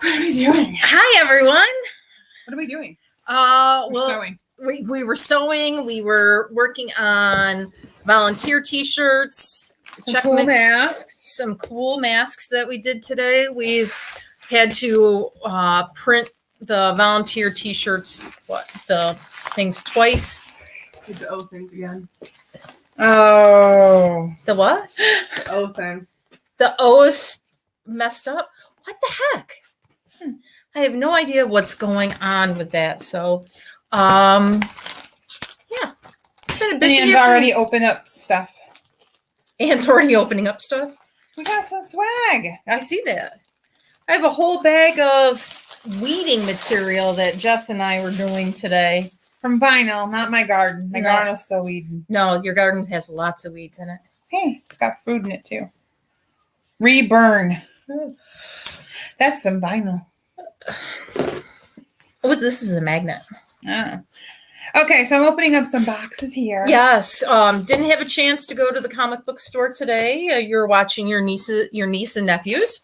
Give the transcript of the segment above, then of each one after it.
What are we doing? Hi, everyone. What are we doing? Sewing. We were sewing. We were working on volunteer T-shirts. Some cool masks that we did today. We've had to print the volunteer T-shirts. The things twice? Did the O things again. Oh. The what? The O things. The O is messed up. What the heck? I have no idea what's going on with that. So, yeah, it's been a busy. Anne's already opened up stuff. Anne's already opening up stuff. We got some swag. I see that. I have a whole bag of weeding material that Jess and I were doing today. From vinyl, not my garden. My garden is still weeding. No, your garden has lots of weeds in it. Hey, it's got fruit in it too. Reburn. That's some vinyl. Oh, this is a magnet. Okay, so I'm opening up some boxes here. Yes. Didn't have a chance to go to the comic book store today. You're watching your niece and nephews,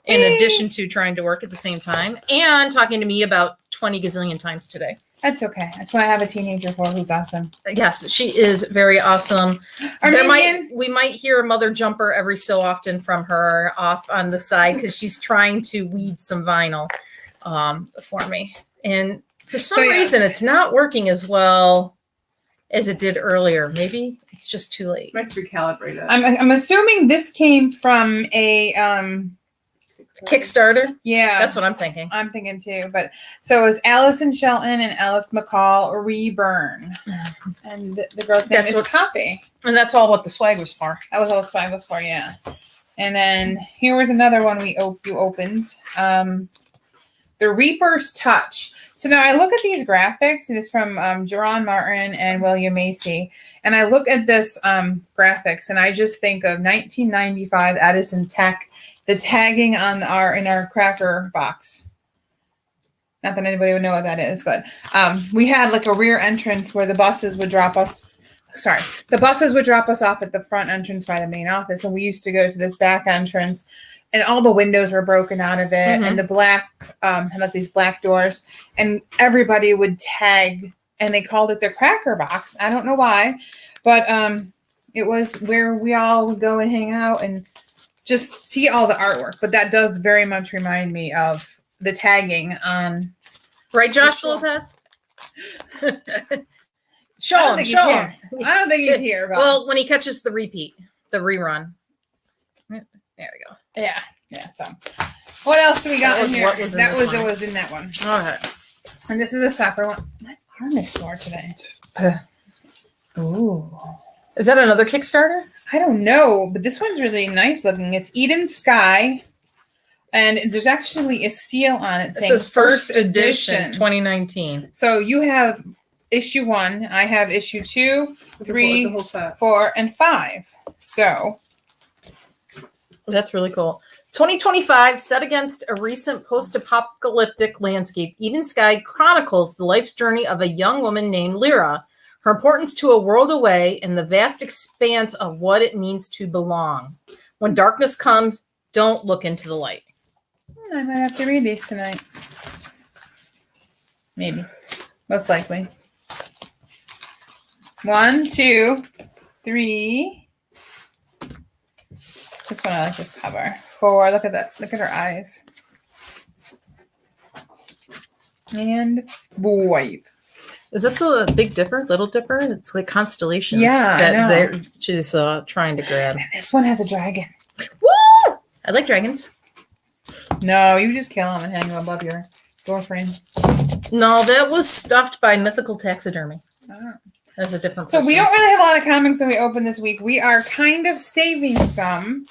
in addition to trying to work at the same time and talking to me about 20 gazillion times today. That's okay. That's what I have a teenager for, who's awesome. Yes, she is very awesome. We might hear a mother jumper every so often from her off on the side because she's trying to weed some vinyl for me. And for some reason, it's not working as well as it did earlier. Maybe it's just too late. Might recalibrate it. I'm assuming this came from a Kickstarter? Yeah. That's what I'm thinking. I'm thinking too. But so it was Allison Shelton and Alice McCall Reburn. And the girl's name is Poppy. And that's all what the swag was for. That was all the swag was for, yeah. And then here was another one you opened. The Reaper's Touch. So now I look at these graphics, and it's from Jerron Martin and William Macy. And I look at this graphics, and I just think of 1995 Edison Tech, the tagging on in our cracker box. Not that anybody would know what that is, but we had like a rear entrance where the buses would drop us. The buses would drop us off at the front entrance by the main office, and we used to go to this back entrance. And all the windows were broken out of it, and the black had like these black doors, and everybody would tag, and they called it the cracker box. I don't know why, but it was where we all would go and hang out and just see all the artwork. But that does very much remind me of the tagging on. Right, Josh Lopez? Show him. I don't think he's here. But... Well, when he catches the rerun. There we go. Yeah. So, what else do we got in here? What was in it was in that one. All right. And this is a separate one. What arm is sore today? Ooh. Is that another Kickstarter? I don't know, but this one's really nice looking. It's Eden Sky, and there's actually a seal on it saying first edition 2019. So you have issue 1. I have issue 2, 3, 4, and 5. So. That's really cool. 2025, set against a recent post-apocalyptic landscape, Eden Sky chronicles the life's journey of a young woman named Lyra, her importance to a world away, and the vast expanse of what it means to belong. When darkness comes, don't look into the light. I might have to read these tonight. Maybe. Most likely. 1, 2, 3... This one, I like this cover. 4, look at that. Look at her eyes. And 5. Is that the Big Dipper, Little Dipper? It's like constellations. Yeah, that she's trying to grab. This one has a dragon. Woo! I like dragons. No, you just kill them and hang them above your door frame. No, that was stuffed by Mythical Taxidermy. Oh. That's a different person. So we don't really have a lot of comics that we open this week. We are kind of saving some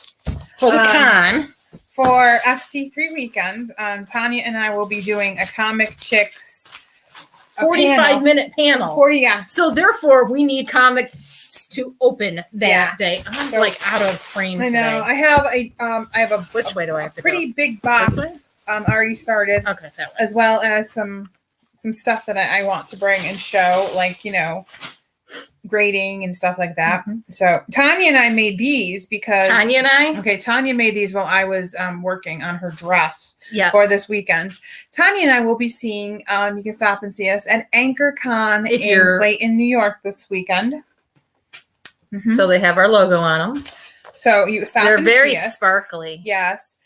for the con. For FC3 weekend. Tanya and I will be doing a Comic Chicks 45-minute panel. 40, yeah. So therefore, we need comics to open that day. I'm like out of frame today. I know. I have a which way do I have to pretty big box already started. Okay, that way. As well as some stuff that I want to bring and show, like, grading and stuff like that. So Tanya and I made these because Tanya and I. Okay, Tanya made these while I was working on her dress Yeah. for this weekend. Tanya and I will be seeing, you can stop and see us at AnchorCon If in you're- Clayton, New York this weekend. So they have our logo on them. So you stop They're and very see us. sparkly. Yes.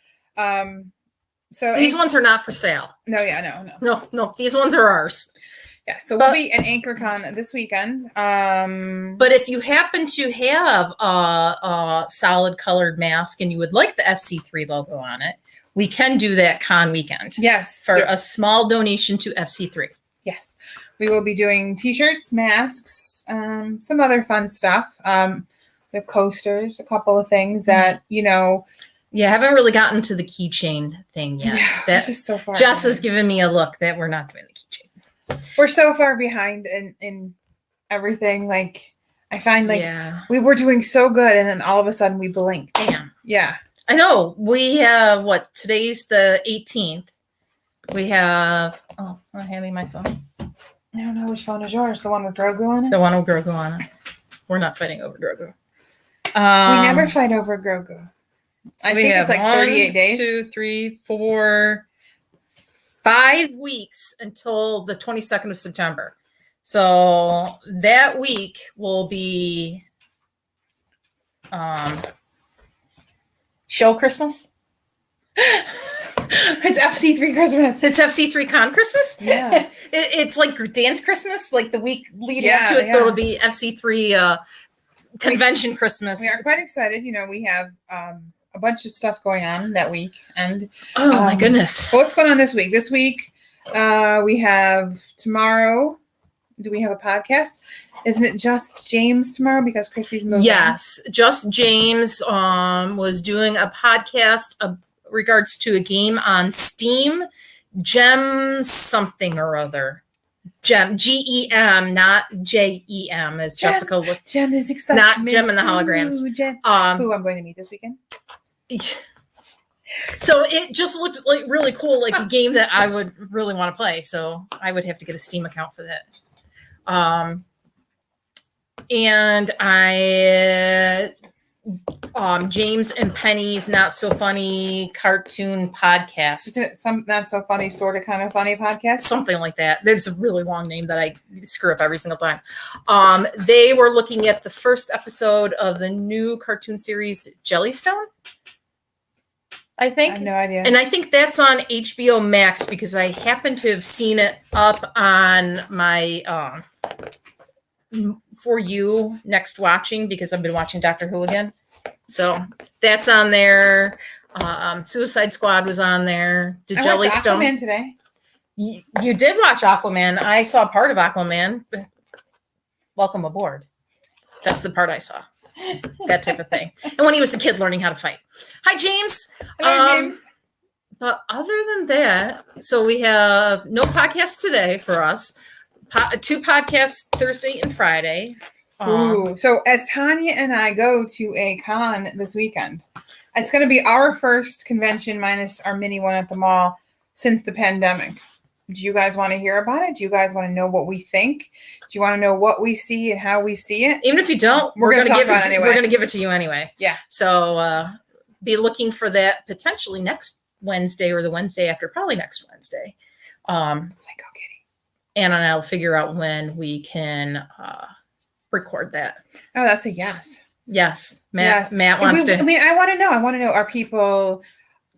So These ones are not for sale. No. These ones are ours. Yeah, so we'll be at AnchorCon this weekend. But if you happen to have a solid colored mask and you would like the FC3 logo on it, we can do that con weekend. Yes. For a small donation to FC3. Yes. We will be doing t-shirts, masks, some other fun stuff. The coasters, a couple of things that, Yeah, I haven't really gotten to the keychain thing yet. Yeah, That's just so far. Jess has given me a look that we're not doing the keychain. We're so far behind in everything. Like, I find we were doing so good, and then all of a sudden we blinked. Damn. Yeah. I know. We have today's the 18th. We have I'm handing my phone. I don't know which phone is yours. The one with Grogu on it? The one with Grogu on it. We're not fighting over Grogu. We never fight over Grogu. I think it's like 38 days. 2, 3, 4, 5 weeks until the 22nd of September. So that week will be show Christmas. It's FC3 Christmas. It's FC3 Con Christmas. Yeah. It's like dance Christmas, like the week leading up to it. So it'll be FC3 convention Christmas. We are quite excited. We have a bunch of stuff going on that week. And my goodness. What's going on this week? This week, we have tomorrow. Do we have a podcast? Isn't it just James tomorrow because Chrissy's moving? Yes. Just James was doing a podcast regards to a game on Steam, Gem something or other. Gem, GEM, not JEM, as Gem. Jessica looked. Gem is exciting. Not Gem and the Holograms. Who I'm going to meet this weekend. So it just looked like really cool, like a game that I would really want to play. So I would have to get a Steam account for that. And I James and Penny's Not So Funny Cartoon Podcast. Isn't it some not so funny, sort of kind of funny podcast? Something like that. There's a really long name that I screw up every single time. They were looking at the first episode of the new cartoon series Jellystone, I think. I have no idea. And I think that's on HBO Max because I happen to have seen it up on my For You next watching because I've been watching Doctor Who again. So that's on there. Suicide Squad was on there. Did I watched Jellystone Aquaman today? You did watch Aquaman. I saw part of Aquaman. Welcome aboard. That's the part I saw. That type of thing. And when he was a kid learning how to fight. Hi, James. Hello, James. But other than that, so we have no podcast today for us. 2 podcasts Thursday and Friday. Ooh. So as Tanya and I go to a con this weekend, it's going to be our first convention minus our mini one at the mall since the pandemic. Do you guys want to hear about it? Do you guys want to know what we think? Do you want to know what we see and how we see it? Even if you don't, we're going to give it anyway. We're going to give it to you anyway. Yeah. So be looking for that potentially next Wednesday or the Wednesday after, probably next Wednesday. Psycho Kitty. Anna and I'll figure out when we can record that. Oh, that's a yes. Yes. Matt wants to. I mean, I want to know, are people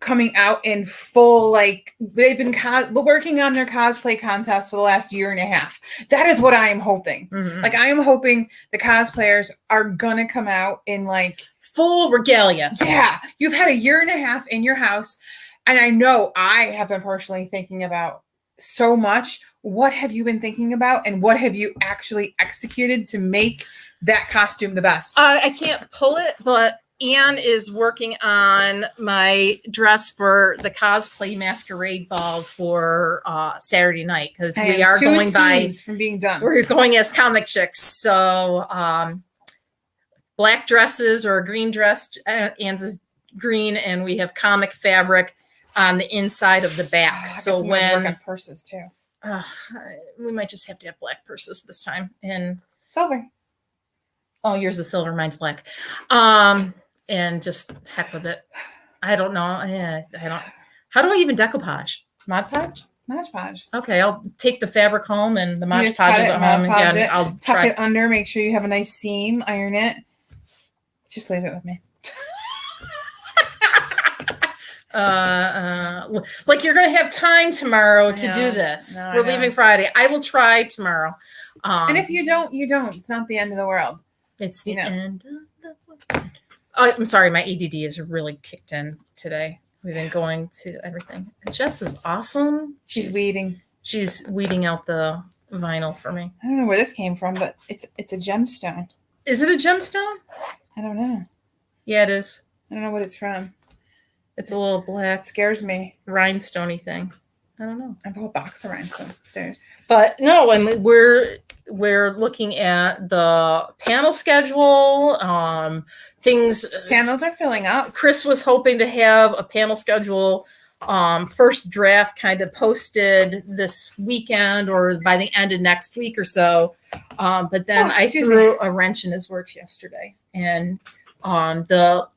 coming out in full, like they've been working on their cosplay contest for the last year and a half? That is what I am hoping. Mm-hmm. Like, I am hoping the cosplayers are going to come out in like full regalia. Yeah. You've had a year and a half in your house. And I know I have been personally thinking about so much. What have you been thinking about, and what have you actually executed to make that costume the best? I can't pull it, but Anne is working on my dress for the cosplay masquerade ball for Saturday night because we are going by from being done. We're going as comic chicks, so black dresses or a green dress. Anne's is green, and we have comic fabric on the inside of the back. So when work on purses too. we might just have to have black purses this time and silver. Oh, yours is silver, mine's black. And just heck with it. I don't know. Yeah, I don't. How do I even decoupage? Mod Podge? Mod Podge. Okay, I'll take the fabric home and the You Mod just Podge cut is it, at Mod home Podge again. it, I'll tuck try. it under, make sure you have a nice seam, iron it. Just leave it with me. Like you're gonna have time tomorrow to do know. this. No, I We're know. leaving Friday. I will try tomorrow. And if you don't, you don't. It's not the end of the world. It's the you know. end of the world. Oh, I'm sorry, my ADD is really kicked in today. We've been going to everything. Jess is awesome. She's weeding. She's weeding out the vinyl for me. I don't know where this came from, but it's a gemstone. Is it a gemstone? I don't know. Yeah, it is. I don't know what it's from. It's a little black It scares me. rhinestoney thing. I don't know. I have a whole box of rhinestones upstairs. But no, I mean, we're looking at the panel schedule. Things. Panels are filling up. Chris was hoping to have a panel schedule, first draft kind of posted this weekend or by the end of next week or so. But then I threw a wrench in his works yesterday, and the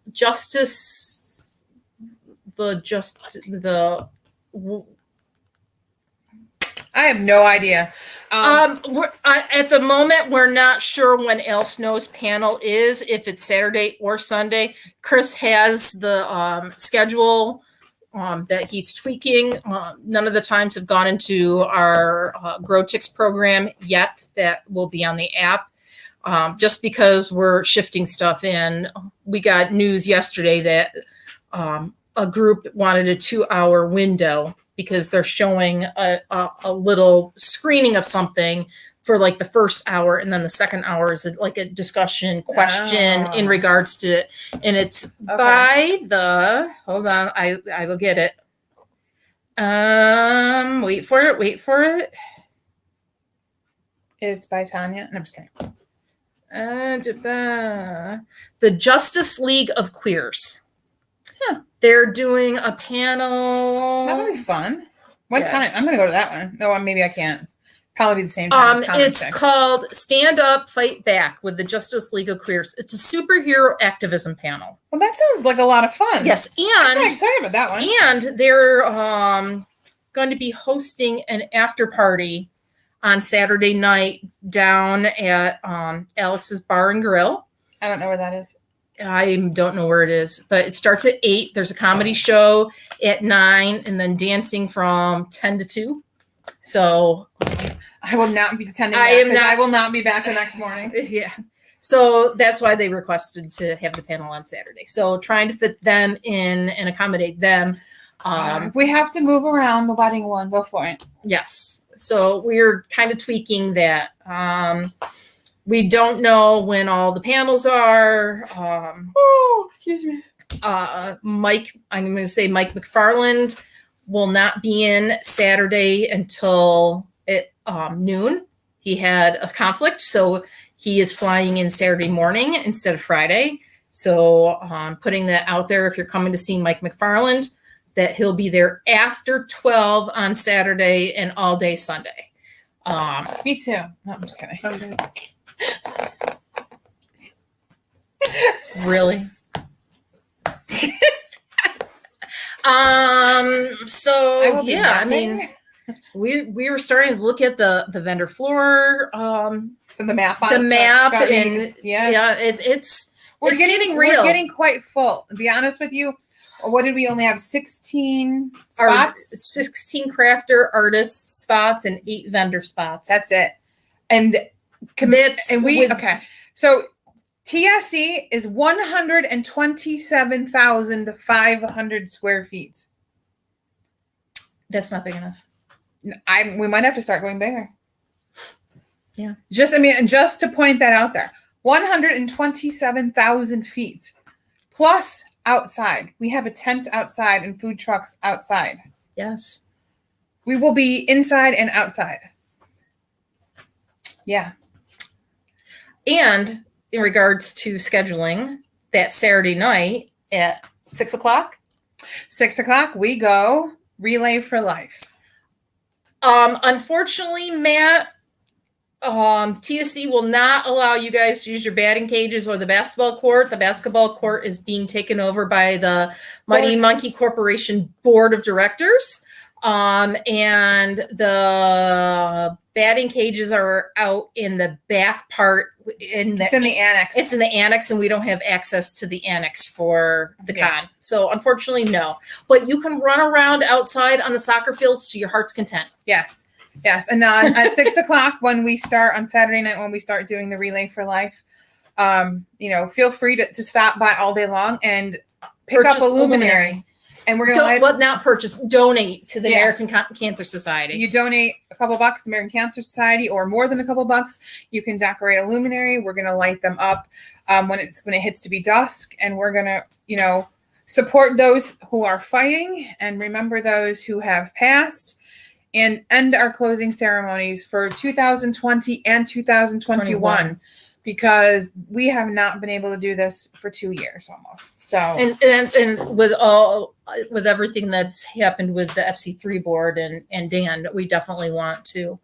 I have no idea. At the moment, we're not sure when El Snow's panel is, if it's Saturday or Sunday. Chris has the schedule that he's tweaking. None of the times have gone into our GrowTix program yet. That will be on the app. Just because we're shifting stuff in. We got news yesterday that a group wanted a 2-hour window because they're showing a little screening of something for like the first hour, and then the second hour is like a discussion question in regards to it. And it's by the, hold on, I will get it. Wait for it. It's by Tanya. No, I'm just kidding. The Justice League of Queers. Huh. They're doing a panel. That'll be fun. What time? I'm going to go to that one. No, maybe I can't. Probably be the same time. It's called Stand Up, Fight Back with the Justice League of Queers. It's a superhero activism panel. Well, that sounds like a lot of fun. Yes, and I'm excited about that one. And they're going to be hosting an after party on Saturday night down at Alex's Bar and Grill. I don't know where that is. I don't know where it is, but it starts at 8. There's a comedy show at 9, and then dancing from 10 to 2. So I will not be attending that. I will not be back the next morning. Yeah. So that's why they requested to have the panel on Saturday. So trying to fit them in and accommodate them. If we have to move around the wedding one, go for it. Yes. So we're kind of tweaking that. We don't know when all the panels are. Excuse me. Mike, I'm going to say Mike McFarland will not be in Saturday until noon. He had a conflict, so he is flying in Saturday morning instead of Friday. So putting that out there, if you're coming to see Mike McFarland, that he'll be there after 12 on Saturday and all day Sunday. Me too. No, I'm just kidding. Really? So yeah, I mean, we were starting to look at the vendor floor, so the map, and it's getting real. We're getting quite full. To be honest with you, what did we only have 16 spots? 16 crafter artist spots and 8 vendor spots. That's it. And So TSC is 127,500 square feet. That's not big enough. We might have to start going bigger. Yeah. Just to point that out there, 127,000 feet plus outside. We have a tent outside and food trucks outside. Yes. We will be inside and outside. Yeah. And in regards to scheduling, that Saturday night at 6:00. 6:00, we go Relay for Life. Unfortunately, Matt TSC will not allow you guys to use your batting cages or the basketball court. The basketball court is being taken over by the Mighty Monkey Corporation Board of Directors. And the batting cages are out in the back part. It's in the annex. It's in the annex, and we don't have access to the annex for the con. So unfortunately, no. But you can run around outside on the soccer fields to your heart's content. Yes. Yes. And at 6 o'clock when we start on Saturday night, when we start doing the Relay for Life, feel free to stop by all day long and pick up a luminary. And we're going to not purchase, donate to the American Cancer Society. You donate a couple bucks to the American Cancer Society, or more than a couple bucks, you can decorate a luminary. We're going to light them up when it hits to be dusk, and we're going to, support those who are fighting and remember those who have passed, and end our closing ceremonies for 2020 and 2021. Because we have not been able to do this for 2 years almost. So and with everything that's happened with the FC3 board and Dan, we definitely want to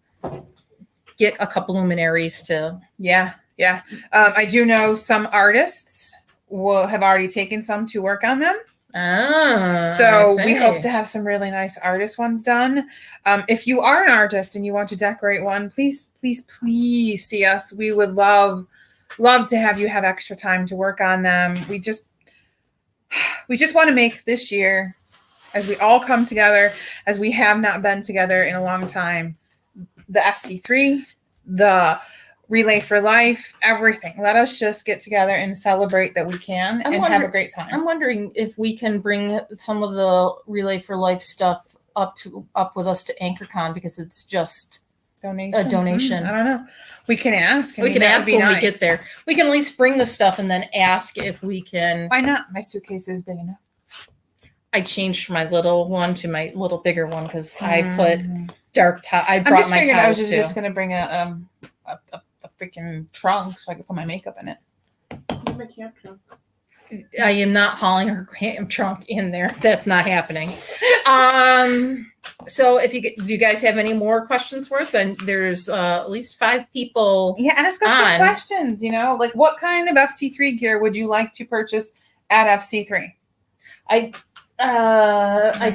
get a couple luminaries to. Yeah. I do know some artists will have already taken some to work on them. So we hope to have some really nice artist ones done. If you are an artist and you want to decorate one, please see us. We would love to have you have extra time to work on them. We just want to make this year, as we all come together, as we have not been together in a long time, the FC3, the Relay for Life, everything. Let us just get together and celebrate that we can have a great time. I'm wondering if we can bring some of the Relay for Life stuff up with us to AnchorCon, because it's just a donation. I don't know. We can ask. We can ask when we get there. We can at least bring the stuff and then ask if we can. Why not? My suitcase is big enough. I changed my little one to my little bigger one because I put dark tie. I brought my towels. I was just going to bring a freaking trunk so I could put my makeup in it. My camp trunk. I am not hauling her camp trunk in there. That's not happening. So do you guys have any more questions for us? And there's at least 5 people. Yeah, ask us some questions. Like what kind of FC3 gear would you like to purchase at FC3? I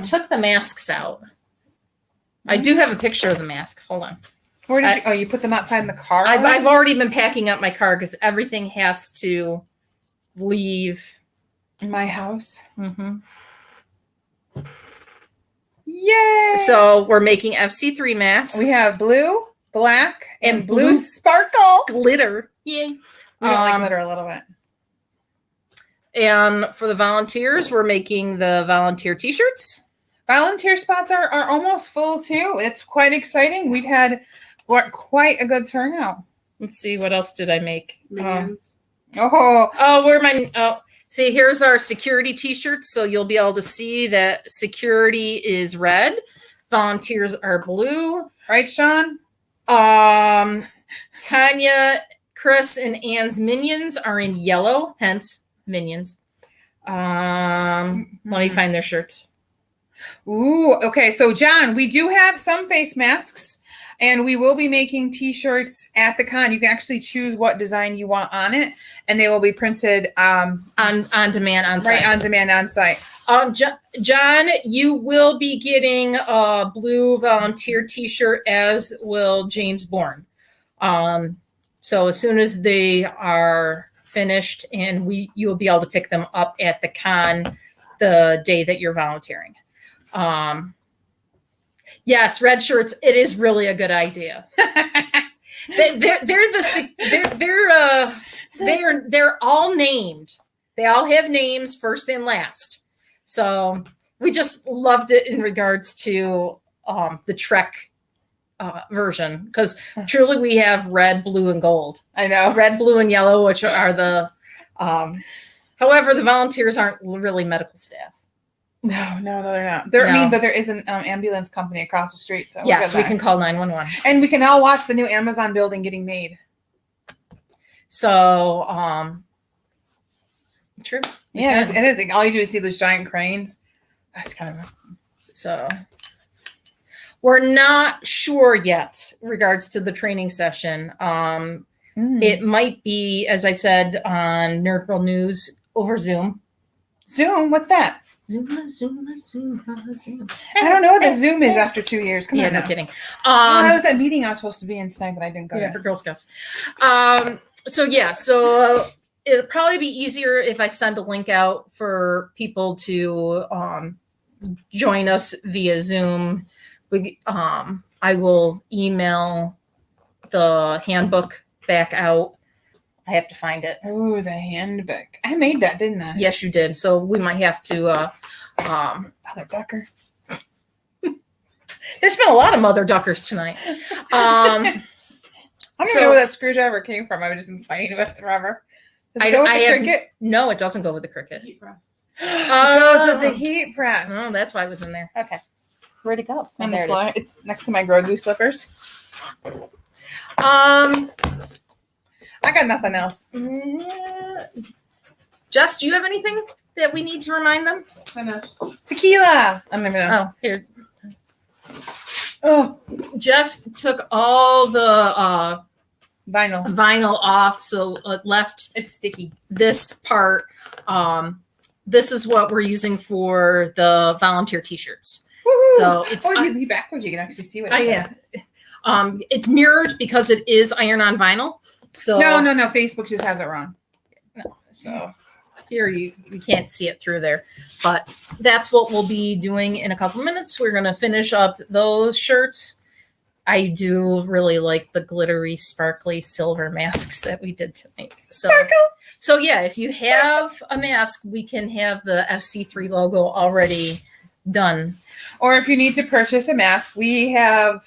took the masks out. I do have a picture of the mask. Hold on. Where did you put them outside in the car? I've already been packing up my car because everything has to leave my house. Mm-hmm. Yay! So we're making FC3 masks. We have blue, black, and blue sparkle glitter. Yay! We don't like glitter a little bit. And for the volunteers, we're making the volunteer t-shirts. Volunteer spots are almost full too. It's quite exciting. We've had quite a good turnout. Let's see, what else did I make? See, here's our security t-shirts. So you'll be able to see that security is red. Volunteers are blue. Right, Sean? Tanya, Chris, and Ann's minions are in yellow, hence minions. Let me find their shirts. Ooh, okay. So, John, we do have some face masks, and we will be making t-shirts at the con. You can actually choose what design you want on it, and they will be printed on demand on site. Right, on demand on site. John, you will be getting a blue volunteer t-shirt, as will James Bourne. So as soon as they are finished, and you will be able to pick them up at the con the day that you're volunteering. Yes, red shirts. It is really a good idea. They're all named. They all have names, first and last. So we just loved it in regards to the Trek version, because truly we have red, blue, and gold. I know, red, blue, and yellow, which are the. However, the volunteers aren't really medical staff. No, they're not. I mean, but there is an ambulance company across the street. So yes, we can call 911. And we can all watch the new Amazon building getting made. So, true. Yeah, it is. All you do is see those giant cranes. That's kind of. So, We're not sure yet regards to the training session. It might be, as I said on Nerd Girl News, over Zoom. Zoom? What's that? Zoom. I don't know what the Zoom is after 2 years. Come on no now. kidding. That was that meeting I was supposed to be in tonight that I didn't go to. For Girl Scouts. So it'll probably be easier if I send a link out for people to join us via Zoom. I will email the handbook back out. I have to find it. Oh, the handbook. I made that, didn't I? Yes, you did. So we might have to Mother ducker. there's been a lot of mother duckers tonight. I don't even know where that screwdriver came from. I've just been fighting with it forever. Does it go with the cricket? No, it doesn't go with the cricket. Heat press. It goes with the heat press. Oh, that's why it was in there. Okay. Where'd it go? On there the floor. it is. It's next to my Grogu slippers. I got nothing else. Jess, do you have anything that we need to remind them? Finished. Tequila. I'm never know. Oh, here. Oh, Jess took all the vinyl. vinyl off, so it left It's sticky. this part. This is what we're using for the volunteer t-shirts. Woohoo! So it's if you lean backwards, you can actually see what it says. it's mirrored because it is iron-on vinyl. So No. Facebook just has it wrong. So here you can't see it through there, but that's what we'll be doing in a couple minutes. We're going to finish up those shirts. I do really like the glittery, sparkly silver masks that we did tonight. So yeah, if you have a mask, we can have the FC3 logo already done. Or if you need to purchase a mask, we have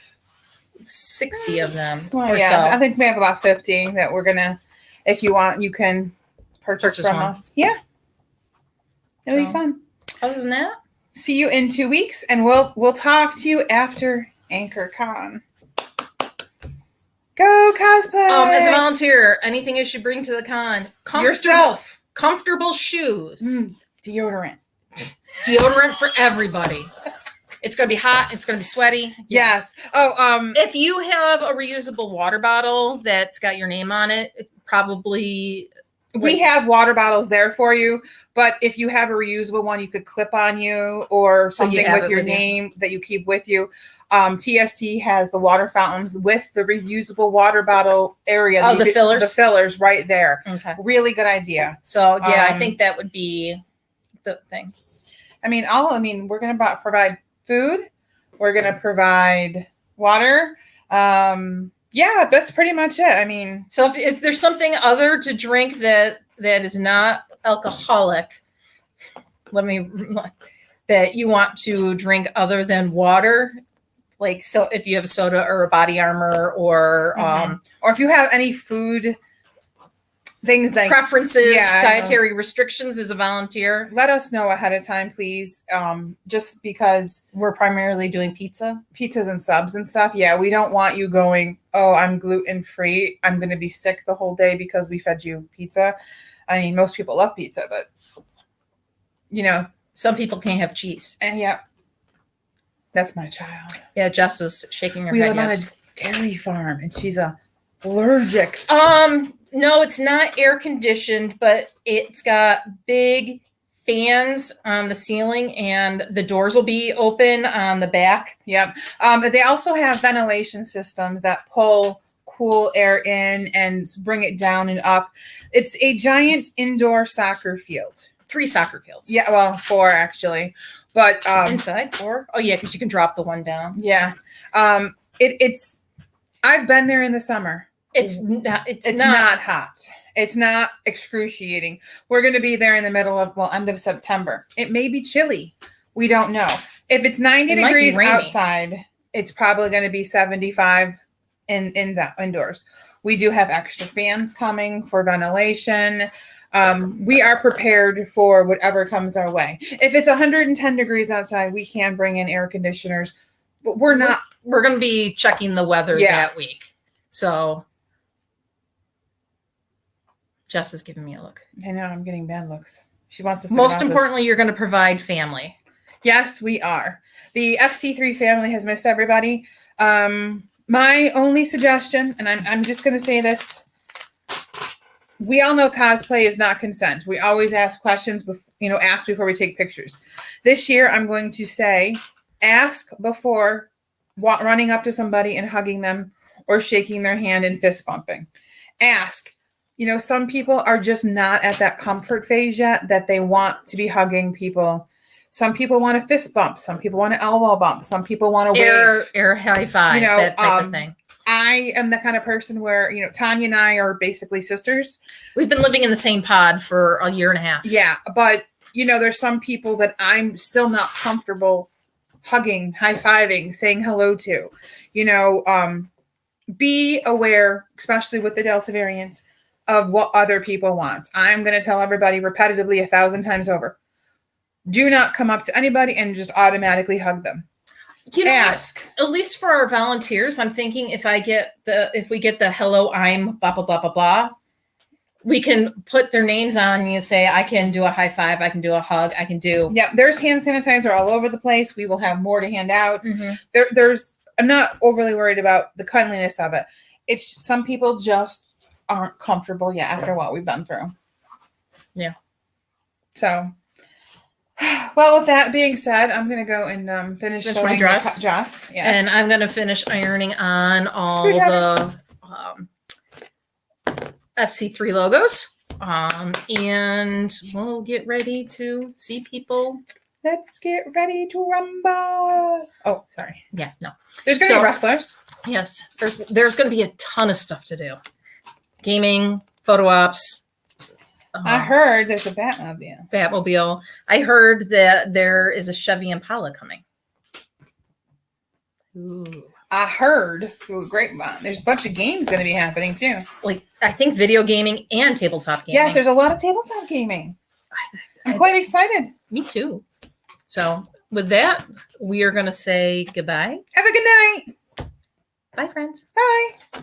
60 of them. Well, yeah, I think we have about 50 that we're gonna. If you want, you can purchase from one. us. Yeah, it'll be So- fun. Other than that, See you in 2 weeks, and we'll talk to you after Anchor Con. Go cosplay! as a volunteer, anything you should bring to the con? Yourself. Comfortable shoes. Deodorant. Deodorant for everybody. It's going to be hot. It's going to be sweaty. Yes. Oh, If you have a reusable water bottle that's got your name on it, probably we have water bottles there for you. But if you have a reusable one, you could clip on you or So you something have with it your with you. name that you keep with you. TSC has the water fountains with the reusable water bottle area. Oh, the fillers? The fillers right there. Okay. Really good idea. So yeah, I Um, think that would be the thing. We're going to provide food. We're going to provide water. Yeah, that's pretty much it. So if there's something other to drink that is not alcoholic, that you want to drink other than water, like so if you have a soda or a Body Armor or or if you have any food things like preferences, Yeah, I know. dietary restrictions as a volunteer, let us know ahead of time, please. Just because we're primarily doing pizza. pizzas and subs and stuff. Yeah, we don't want you going, oh, I'm gluten free. I'm going to be sick the whole day because we fed you pizza. Most people love pizza, but Some people can't have cheese. and yeah, that's my child. Yeah, Jess is shaking her We head. live on Yes. a dairy farm, and she's allergic. No, it's not air conditioned, but it's got big fans on the ceiling and the doors will be open on the back. Yep. They also have ventilation systems that pull cool air in and bring it down and up. It's a giant indoor soccer field. 3 soccer fields. Yeah, well, 4 actually. But Inside 4? Oh yeah, because you can drop the one down. yeah. It's I've been there in the summer. It's not Hot. It's not excruciating. We're going to be there in the middle of end of September. It may be chilly. We don't know. If it's 90 It might be degrees rainy. outside, it's probably going to be 75 indoors. We do have extra fans coming for ventilation. We are prepared for whatever comes our way. If it's 110 degrees outside, we can bring in air conditioners, but we're not. We're going to be checking the weather Yeah. that week. So Jess is giving me a look. I know I'm getting bad looks. She wants us to Most get off this. importantly, you're going to provide family. Yes, we are. The FC3 family has missed everybody. My only suggestion, and I'm just going to say this. We all know cosplay is not consent. We always ask questions, ask before we take pictures. This year, I'm going to say, ask before running up to somebody and hugging them or shaking their hand and fist bumping. Ask. Some people are just not at that comfort phase yet that they want to be hugging people. Some people want a fist bump. Some people want an elbow bump. Some people want to wave. Air high five, that type of thing. I am the kind of person where, Tanya and I are basically sisters. We've been living in the same pod for a year and a half. Yeah, but, there's some people that I'm still not comfortable hugging, high-fiving, saying hello to. Be aware, especially with the Delta variants, of what other people want. I'm going to tell everybody repetitively 1,000 times over. Do not come up to anybody and just automatically hug them. Ask. At least for our volunteers, I'm thinking if we get the hello, I'm blah, blah, blah, blah, blah, we can put their names on and you say, I can do a high five. I can do a hug. I can do. Yeah. There's hand sanitizer all over the place. We will have more to hand out. Mm-hmm. I'm not overly worried about the cleanliness of it. It's some people just aren't comfortable yet after what we've been through. Yeah. So, well, with that being said, I'm going to go and finish my dress. Yes. And I'm going to finish ironing on all the FC3 logos. And we'll get ready to see people. Let's get ready to rumble. Oh, sorry. Yeah, no. There's going to be wrestlers. Yes. There's going to be a ton of stuff to do. Gaming, photo ops. I heard there's a Batmobile. I heard that there is a Chevy Impala coming. Ooh. I heard through a grapevine. There's a bunch of games going to be happening too. Like, I think video gaming and tabletop gaming. Yes, there's a lot of tabletop gaming. I'm quite excited. Me too. So with that, we are going to say goodbye. Have a good night. Bye, friends. Bye.